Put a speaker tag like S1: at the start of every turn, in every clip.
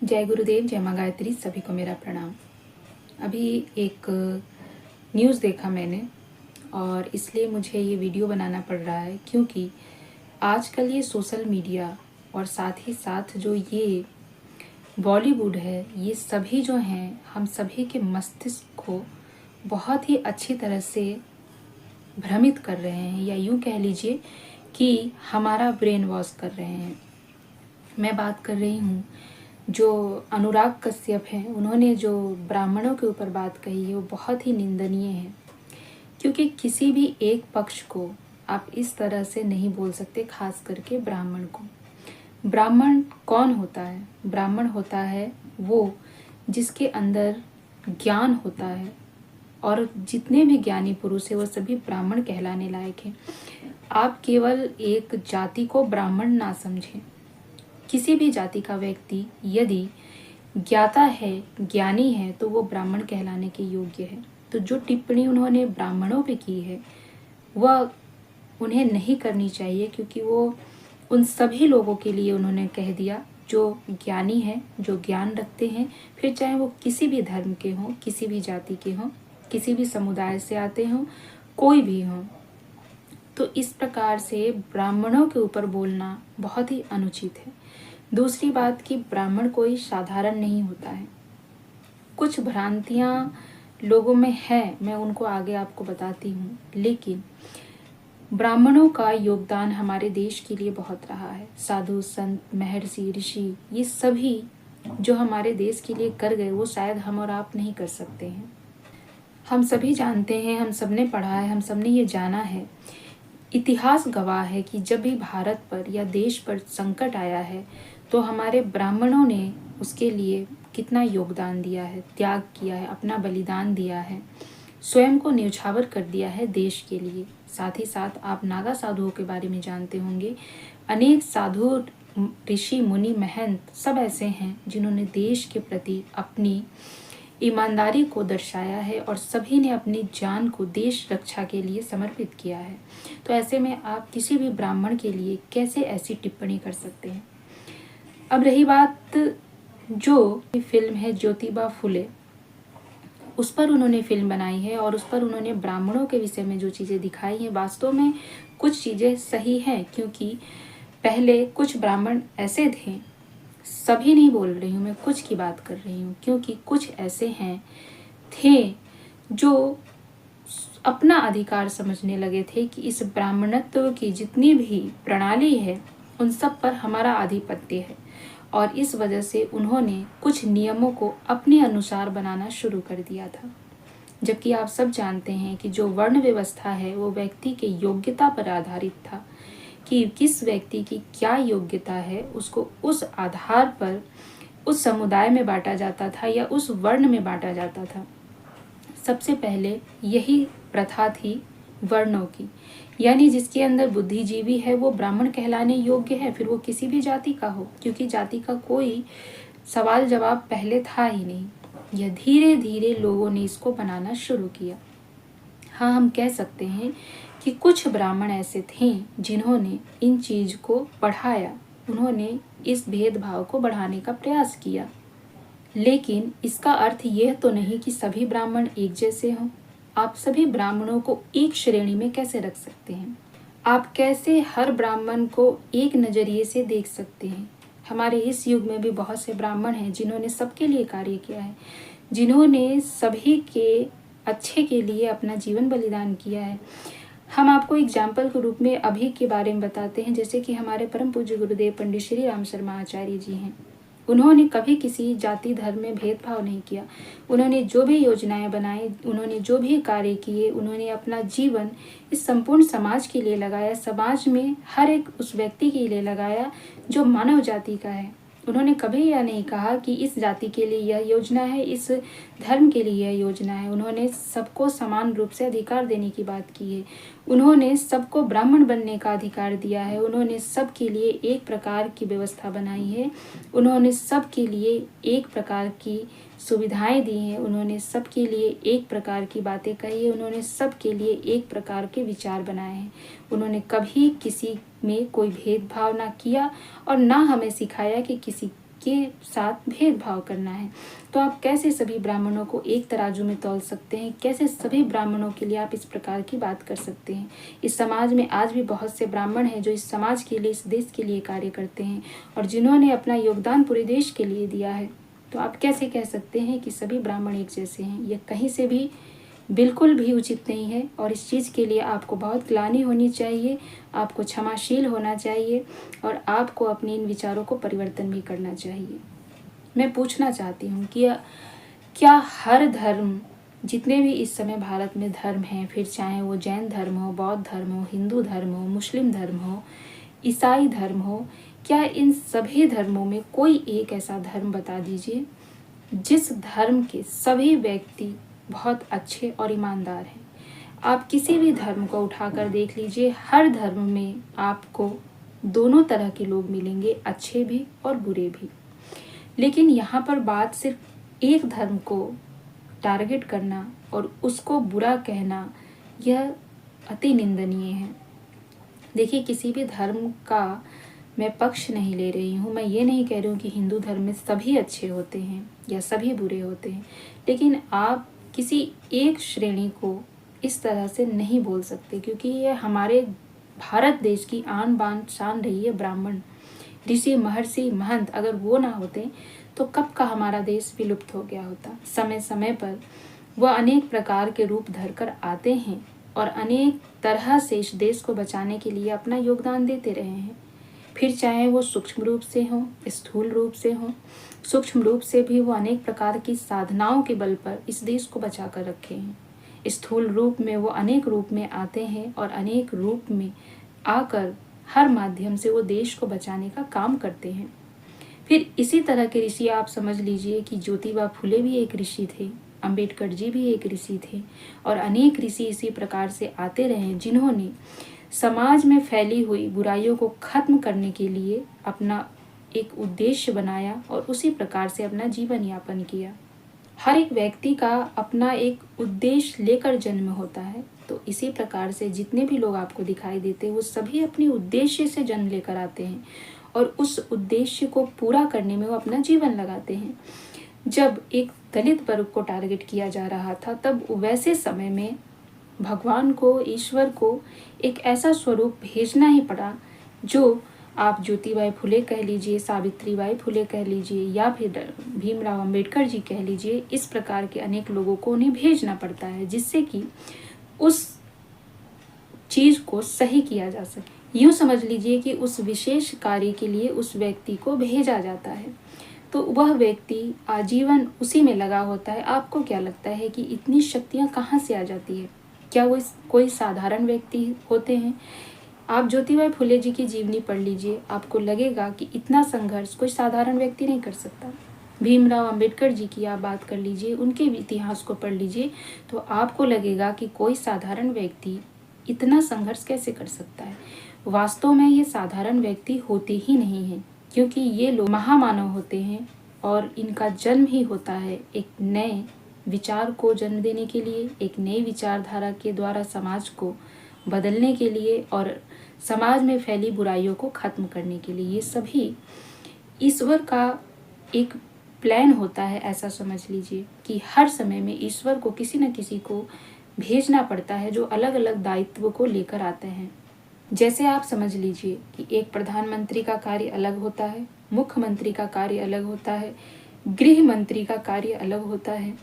S1: जय गुरुदेव, जय माँ गायत्री। सभी को मेरा प्रणाम। अभी एक न्यूज़ देखा मैंने और इसलिए मुझे ये वीडियो बनाना पड़ रहा है क्योंकि आजकल ये सोशल मीडिया और साथ ही साथ जो ये बॉलीवुड है, ये सभी जो हैं हम सभी के मस्तिष्क को बहुत ही अच्छी तरह से भ्रमित कर रहे हैं, या यूँ कह लीजिए कि हमारा ब्रेन वॉश कर रहे हैं। मैं बात कर रही हूँ जो अनुराग कश्यप हैं, उन्होंने जो ब्राह्मणों के ऊपर बात कही है वो बहुत ही निंदनीय है, क्योंकि किसी भी एक पक्ष को आप इस तरह से नहीं बोल सकते, खास करके ब्राह्मण को। ब्राह्मण कौन होता है? ब्राह्मण होता है वो जिसके अंदर ज्ञान होता है, और जितने भी ज्ञानी पुरुष है वो सभी ब्राह्मण कहलाने लायक हैं। आप केवल एक जाति को ब्राह्मण ना समझें। किसी भी जाति का व्यक्ति यदि ज्ञाता है, ज्ञानी है, तो वो ब्राह्मण कहलाने के योग्य है। तो जो टिप्पणी उन्होंने ब्राह्मणों पे की है वह उन्हें नहीं करनी चाहिए, क्योंकि वो उन सभी लोगों के लिए उन्होंने कह दिया जो ज्ञानी है, जो ज्ञान रखते हैं, फिर चाहे वो किसी भी धर्म के हों, किसी भी जाति के हों, किसी भी समुदाय से आते हों, कोई भी हों। तो इस प्रकार से ब्राह्मणों के ऊपर बोलना बहुत ही अनुचित है। दूसरी बात कि ब्राह्मण कोई साधारण नहीं होता है। कुछ भ्रांतियाँ लोगों में है, मैं उनको आगे आपको बताती हूँ, लेकिन ब्राह्मणों का योगदान हमारे देश के लिए बहुत रहा है। साधु संत, महर्षि, ऋषि, ये सभी जो हमारे देश के लिए कर गए वो शायद हम और आप नहीं कर सकते हैं। हम सभी जानते हैं, हम सबने पढ़ा है, हम सबने ये जाना है, इतिहास गवाह है कि जब भी भारत पर या देश पर संकट आया है तो हमारे ब्राह्मणों ने उसके लिए कितना योगदान दिया है, त्याग किया है, अपना बलिदान दिया है, स्वयं को न्यौछावर कर दिया है देश के लिए। साथ ही साथ आप नागा साधुओं के बारे में जानते होंगे। अनेक साधु, ऋषि, मुनि, महंत सब ऐसे हैं जिन्होंने देश के प्रति अपनी ईमानदारी को दर्शाया है और सभी ने अपनी जान को देश रक्षा के लिए समर्पित किया है। तो ऐसे में आप किसी भी ब्राह्मण के लिए कैसे ऐसी टिप्पणी कर सकते हैं? अब रही बात जो फिल्म है ज्योतिबा फुले, उस पर उन्होंने फिल्म बनाई है और उस पर उन्होंने ब्राह्मणों के विषय में जो चीज़ें दिखाई हैं, वास्तव में कुछ चीज़ें सही हैं, क्योंकि पहले कुछ ब्राह्मण ऐसे थे, सभी नहीं बोल रही हूँ मैं, कुछ की बात कर रही हूँ, क्योंकि कुछ ऐसे हैं थे जो अपना अधिकार समझने लगे थे कि इस ब्राह्मणत्व की जितनी भी प्रणाली है उन सब पर हमारा आधिपत्य है, और इस वजह से उन्होंने कुछ नियमों को अपने अनुसार बनाना शुरू कर दिया था। जबकि आप सब जानते हैं कि जो वर्ण व्यवस्था है वो व्यक्ति के योग्यता पर आधारित था, कि किस व्यक्ति की क्या योग्यता है उसको उस आधार पर उस समुदाय में बांटा जाता था या उस वर्ण में बांटा जाता था। सबसे पहले यही प्रथा थी वर्णों की, यानी जिसके अंदर बुद्धिजीवी है वो ब्राह्मण कहलाने योग्य है, फिर वो किसी भी जाति का हो, क्योंकि जाति का कोई सवाल जवाब पहले था ही नहीं। यह धीरे धीरे लोगों ने इसको बनाना शुरू किया। हाँ, हम कह सकते हैं कि कुछ ब्राह्मण ऐसे थे जिन्होंने इन चीज को बढ़ाया, उन्होंने इस भेदभाव को बढ़ाने का प्रयास किया, लेकिन इसका अर्थ यह तो नहीं कि सभी ब्राह्मण एक जैसे हों। आप सभी ब्राह्मणों को एक श्रेणी में कैसे रख सकते हैं? आप कैसे हर ब्राह्मण को एक नजरिए से देख सकते हैं? हमारे इस युग में भी बहुत से ब्राह्मण हैं जिन्होंने सबके लिए कार्य किया है, जिन्होंने सभी के अच्छे के लिए अपना जीवन बलिदान किया है। हम आपको एग्जाम्पल के रूप में अभी के बारे में बताते हैं, जैसे कि हमारे परम पूज्य गुरुदेव पंडित श्री राम शर्मा आचार्य जी हैं। उन्होंने कभी किसी जाति धर्म में भेदभाव नहीं किया। उन्होंने जो भी योजनाएं बनाई, उन्होंने जो भी कार्य किए, उन्होंने अपना जीवन इस संपूर्ण समाज के लिए लगाया, समाज में हर एक उस व्यक्ति के लिए लगाया जो मानव जाति का है। उन्होंने कभी यह नहीं कहा कि इस जाति के लिए यह योजना है, इस धर्म के लिए यह योजना है। उन्होंने सबको समान रूप से अधिकार देने की बात की है। उन्होंने सबको ब्राह्मण बनने का अधिकार दिया है। उन्होंने सबके लिए एक प्रकार की व्यवस्था बनाई है। उन्होंने सबके लिए एक प्रकार की सुविधाएं दी हैं। उन्होंने सबके लिए एक प्रकार की बातें कही है। उन्होंने सबके लिए एक प्रकार के विचार बनाए हैं। उन्होंने कभी किसी में कोई भेदभाव ना किया और ना हमें सिखाया कि किसी के साथ भेदभाव करना है। तो आप कैसे सभी ब्राह्मणों को एक तराजू में तौल सकते हैं? कैसे सभी ब्राह्मणों के लिए आप इस प्रकार की बात कर सकते हैं? इस समाज में आज भी बहुत से ब्राह्मण हैं जो इस समाज के लिए, इस देश के लिए कार्य करते हैं और जिन्होंने अपना योगदान पूरे देश के लिए दिया है। तो आप कैसे कह सकते हैं कि सभी ब्राह्मण एक जैसे हैं? यह कहीं से भी बिल्कुल भी उचित नहीं है और इस चीज़ के लिए आपको बहुत ग्लानि होनी चाहिए, आपको क्षमाशील होना चाहिए और आपको अपने इन विचारों को परिवर्तन भी करना चाहिए। मैं पूछना चाहती हूँ कि क्या हर धर्म, जितने भी इस समय भारत में धर्म हैं, फिर चाहे वो जैन धर्म हो, बौद्ध धर्म हो, हिंदू धर्म हो, मुस्लिम धर्म हो, ईसाई धर्म हो, क्या इन सभी धर्मों में कोई एक ऐसा धर्म बता दीजिए जिस धर्म के सभी व्यक्ति बहुत अच्छे और ईमानदार हैं? आप किसी भी धर्म को उठाकर देख लीजिए, हर धर्म में आपको दोनों तरह के लोग मिलेंगे, अच्छे भी और बुरे भी। लेकिन यहाँ पर बात सिर्फ एक धर्म को टारगेट करना और उसको बुरा कहना, यह अति निंदनीय है। देखिए, किसी भी धर्म का मैं पक्ष नहीं ले रही हूँ। मैं ये नहीं कह रही हूँ कि हिंदू धर्म में सभी अच्छे होते हैं या सभी बुरे होते हैं, लेकिन आप किसी एक श्रेणी को इस तरह से नहीं बोल सकते, क्योंकि ये हमारे भारत देश की आन बान शान रही है। ब्राह्मण, ऋषि, महर्षि, महंत अगर वो ना होते तो कब का हमारा देश विलुप्त हो गया होता। समय समय पर वह अनेक प्रकार के रूप धरकर आते हैं और अनेक तरह से इस देश को बचाने के लिए अपना योगदान देते रहे हैं। फिर चाहे वो सूक्ष्म रूप से हो, स्थूल रूप से हो। सूक्ष्म रूप से भी वो अनेक प्रकार की साधनाओं के बल पर इस देश को बचा कर रखे हैं। स्थूल रूप में वो अनेक रूप में आते हैं और अनेक रूप में आकर हर माध्यम से वो देश को बचाने का काम करते हैं। फिर इसी तरह के ऋषि आप समझ लीजिए कि ज्योतिबा फुले भी एक ऋषि थे, अंबेडकर जी भी एक ऋषि थे और अनेक ऋषि इसी प्रकार से आते रहे जिन्होंने समाज में फैली हुई बुराइयों को खत्म करने के लिए अपना एक उद्देश्य बनाया और उसी प्रकार से अपना जीवन यापन किया। हर एक व्यक्ति का अपना एक उद्देश्य लेकर जन्म होता है, तो इसी प्रकार से जितने भी लोग आपको दिखाई देते हैं वो सभी अपने उद्देश्य से जन्म लेकर आते हैं और उस उद्देश्य को पूरा करने में वो अपना जीवन लगाते हैं। जब एक दलित वर्ग को टारगेट किया जा रहा था, तब वैसे समय में भगवान को, ईश्वर को एक ऐसा स्वरूप भेजना ही पड़ा जो आप ज्योतिबाई फुले कह लीजिए, सावित्रीबाई फुले कह लीजिए या फिर भीमराव अंबेडकर जी कह लीजिए, इस प्रकार के अनेक लोगों को उन्हें भेजना पड़ता है जिससे कि उस चीज को सही किया जा सके। यूँ समझ लीजिए कि उस विशेष कार्य के लिए उस व्यक्ति को भेजा जाता है, तो वह व्यक्ति आजीवन उसी में लगा होता है। आपको क्या लगता है कि इतनी शक्तियाँ कहाँ से आ जाती है? क्या वो कोई साधारण व्यक्ति होते हैं? आप ज्योतिबा फुले जी की जीवनी पढ़ लीजिए, आपको लगेगा कि इतना संघर्ष कोई साधारण व्यक्ति नहीं कर सकता। भीमराव अंबेडकर जी की आप बात कर लीजिए, उनके इतिहास को पढ़ लीजिए, तो आपको लगेगा कि कोई साधारण व्यक्ति इतना संघर्ष कैसे कर सकता है। वास्तव में ये साधारण व्यक्ति होते ही नहीं हैं, क्योंकि ये लोग महामानव होते हैं और इनका जन्म ही होता है एक नए विचार को जन्म देने के लिए, एक नई विचारधारा के द्वारा समाज को बदलने के लिए और समाज में फैली बुराइयों को खत्म करने के लिए। ये सभी ईश्वर का एक प्लान होता है। ऐसा समझ लीजिए कि हर समय में ईश्वर को किसी न किसी को भेजना पड़ता है जो अलग अलग दायित्व को लेकर आते हैं। जैसे आप समझ लीजिए कि एक प्रधानमंत्री का कार्य अलग होता है, मुख्यमंत्री का कार्य अलग होता है, गृह मंत्री का कार्य अलग होता है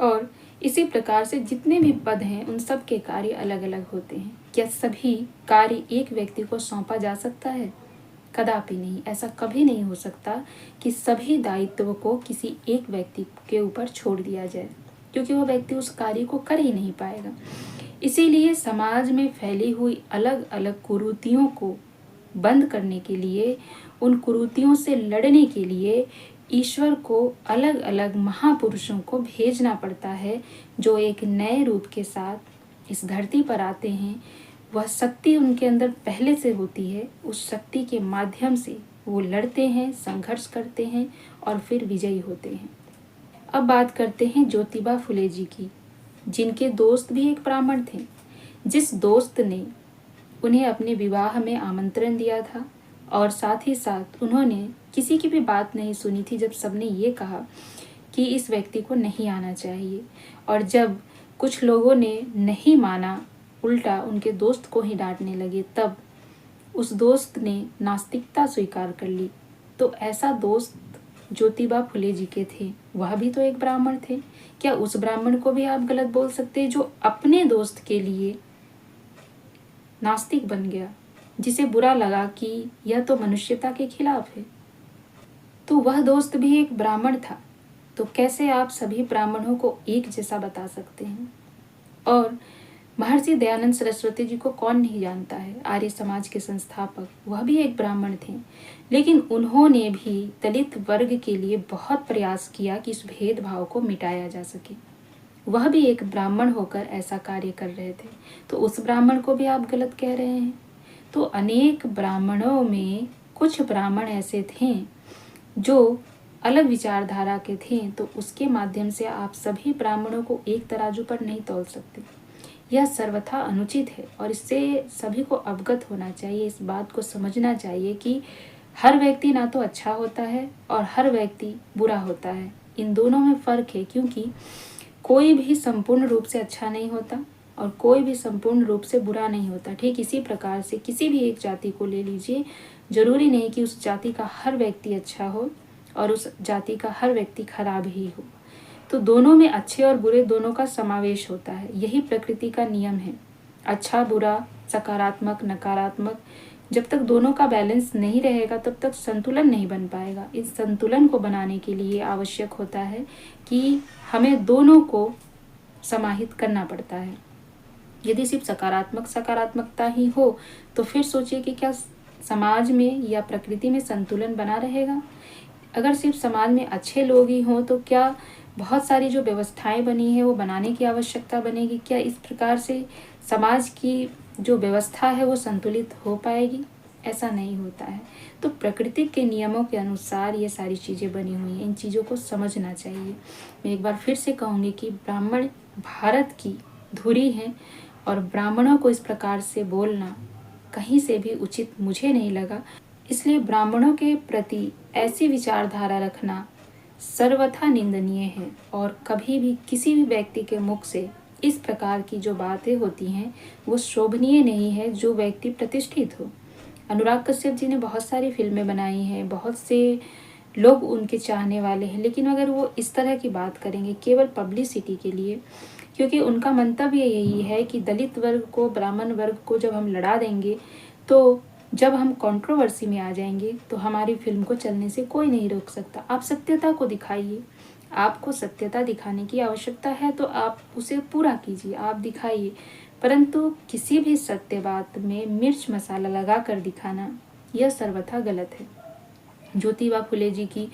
S1: और इसी प्रकार से जितने भी पद हैं उन सब के कार्य अलग अलग होते हैं। क्या सभी कार्य एक व्यक्ति को सौंपा जा सकता है? कदापि नहीं। ऐसा कभी नहीं हो सकता कि सभी दायित्व को किसी एक व्यक्ति के ऊपर छोड़ दिया जाए, क्योंकि वो व्यक्ति उस कार्य को कर ही नहीं पाएगा। इसीलिए समाज में फैली हुई अलग अलग कुरीतियों को बंद करने के लिए, उन कुरीतियों से लड़ने के लिए ईश्वर को अलग अलग महापुरुषों को भेजना पड़ता है जो एक नए रूप के साथ इस धरती पर आते हैं। वह शक्ति उनके अंदर पहले से होती है, उस शक्ति के माध्यम से वो लड़ते हैं, संघर्ष करते हैं और फिर विजयी होते हैं। अब बात करते हैं ज्योतिबा फुले जी की, जिनके दोस्त भी एक ब्राह्मण थे। जिस दोस्त ने उन्हें अपने विवाह में आमंत्रण दिया था, और साथ ही साथ उन्होंने किसी की भी बात नहीं सुनी थी जब सबने ये कहा कि इस व्यक्ति को नहीं आना चाहिए। और जब कुछ लोगों ने नहीं माना, उल्टा उनके दोस्त को ही डांटने लगे, तब उस दोस्त ने नास्तिकता स्वीकार कर ली। तो ऐसा दोस्त ज्योतिबा फुले जी के थे, वह भी तो एक ब्राह्मण थे। क्या उस ब्राह्मण को भी आप गलत बोल सकते हैं जो अपने दोस्त के लिए नास्तिक बन गया, जिसे बुरा लगा कि यह तो मनुष्यता के खिलाफ है? तो वह दोस्त भी एक ब्राह्मण था। तो कैसे आप सभी ब्राह्मणों को एक जैसा बता सकते हैं? और महर्षि दयानंद सरस्वती जी को कौन नहीं जानता है, आर्य समाज के संस्थापक, वह भी एक ब्राह्मण थे। लेकिन उन्होंने भी दलित वर्ग के लिए बहुत प्रयास किया कि इस भेदभाव को मिटाया जा सके। वह भी एक ब्राह्मण होकर ऐसा कार्य कर रहे थे, तो उस ब्राह्मण को भी आप गलत कह रहे हैं। तो अनेक ब्राह्मणों में कुछ ब्राह्मण ऐसे थे जो अलग विचारधारा के थे, तो उसके माध्यम से आप सभी ब्राह्मणों को एक तराजू पर नहीं तौल सकते। यह सर्वथा अनुचित है और इससे सभी को अवगत होना चाहिए, इस बात को समझना चाहिए कि हर व्यक्ति ना तो अच्छा होता है और हर व्यक्ति बुरा होता है। इन दोनों में फ़र्क है, क्योंकि कोई भी संपूर्ण रूप से अच्छा नहीं होता और कोई भी संपूर्ण रूप से बुरा नहीं होता। ठीक इसी प्रकार से किसी भी एक जाति को ले लीजिए, जरूरी नहीं कि उस जाति का हर व्यक्ति अच्छा हो और उस जाति का हर व्यक्ति खराब ही हो। तो दोनों में अच्छे और बुरे दोनों का समावेश होता है, यही प्रकृति का नियम है। अच्छा बुरा, सकारात्मक नकारात्मक, जब तक दोनों का बैलेंस नहीं रहेगा तब तक संतुलन नहीं बन पाएगा। इस संतुलन को बनाने के लिए आवश्यक होता है कि हमें दोनों को समाहित करना पड़ता है। यदि सिर्फ सकारात्मकता ही हो तो फिर सोचिए कि क्या समाज में या प्रकृति में संतुलन बना रहेगा। अगर सिर्फ समाज में अच्छे लोग ही हों तो क्या बहुत सारी जो व्यवस्थाएं बनी है वो बनाने की आवश्यकता बनेगी? क्या इस प्रकार से समाज की जो व्यवस्था है वो संतुलित हो पाएगी? ऐसा नहीं होता है। तो प्रकृति के नियमों के अनुसार ये सारी चीज़ें बनी हुई हैं, इन चीज़ों को समझना चाहिए। मैं एक बार फिर से कहूँगी कि ब्राह्मण भारत की धुरी है और ब्राह्मणों को इस प्रकार से बोलना कहीं से भी उचित मुझे नहीं लगा। इसलिए ब्राह्मणों के प्रति ऐसी विचारधारा रखना सर्वथा निंदनीय है और कभी भी किसी भी व्यक्ति के मुख से इस प्रकार की जो बातें होती हैं वो शोभनीय नहीं है, जो व्यक्ति प्रतिष्ठित हो। अनुराग कश्यप जी ने बहुत सारी फिल्में बनाई हैं, बहुत से लोग उनके चाहने वाले हैं, लेकिन अगर वो इस तरह की बात करेंगे केवल पब्लिसिटी के लिए, क्योंकि उनका मंतव्य यही है कि दलित वर्ग को, ब्राह्मण वर्ग को जब हम लड़ा देंगे, तो जब हम कंट्रोवर्सी में आ जाएंगे तो हमारी फिल्म को चलने से कोई नहीं रोक सकता। आप सत्यता को दिखाइए, आपको सत्यता दिखाने की आवश्यकता है तो आप उसे पूरा कीजिए, आप दिखाइए, परंतु किसी भी सत्य बात में मिर्च मसाला लगा कर दिखाना यह सर्वथा गलत है। ज्योतिबा फुले जी की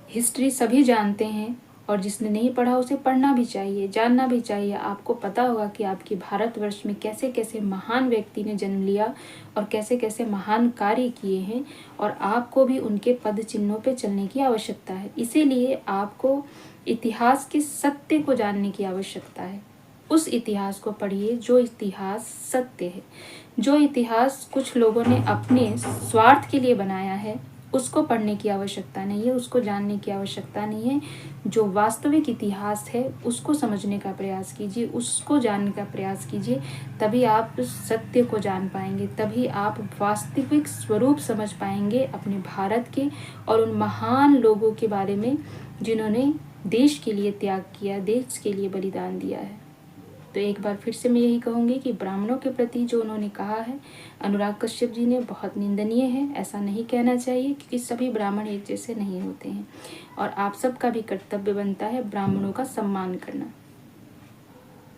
S1: हिस्ट्री सभी जानते हैं और जिसने नहीं पढ़ा उसे पढ़ना भी चाहिए, जानना भी चाहिए। आपको पता होगा कि आपके भारतवर्ष में कैसे कैसे महान व्यक्ति ने जन्म लिया और कैसे कैसे महान कार्य किए हैं, और आपको भी उनके पद चिन्हों पे चलने की आवश्यकता है। इसीलिए आपको इतिहास के सत्य को जानने की आवश्यकता है। उस इतिहास को पढ़िए जो इतिहास सत्य है। जो इतिहास कुछ लोगों ने अपने स्वार्थ के लिए बनाया है उसको पढ़ने की आवश्यकता नहीं है, उसको जानने की आवश्यकता नहीं है। जो वास्तविक इतिहास है उसको समझने का प्रयास कीजिए, उसको जानने का प्रयास कीजिए, तभी आप सत्य को जान पाएंगे, तभी आप वास्तविक स्वरूप समझ पाएंगे अपने भारत के और उन महान लोगों के बारे में जिन्होंने देश के लिए त्याग किया, देश के लिए बलिदान दिया है। तो एक बार फिर से मैं यही कहूँगी कि ब्राह्मणों के प्रति जो उन्होंने कहा है अनुराग कश्यप जी ने, बहुत निंदनीय है। ऐसा नहीं कहना चाहिए क्योंकि सभी ब्राह्मण एक जैसे नहीं होते हैं और आप सबका भी कर्तव्य बनता है ब्राह्मणों का सम्मान करना।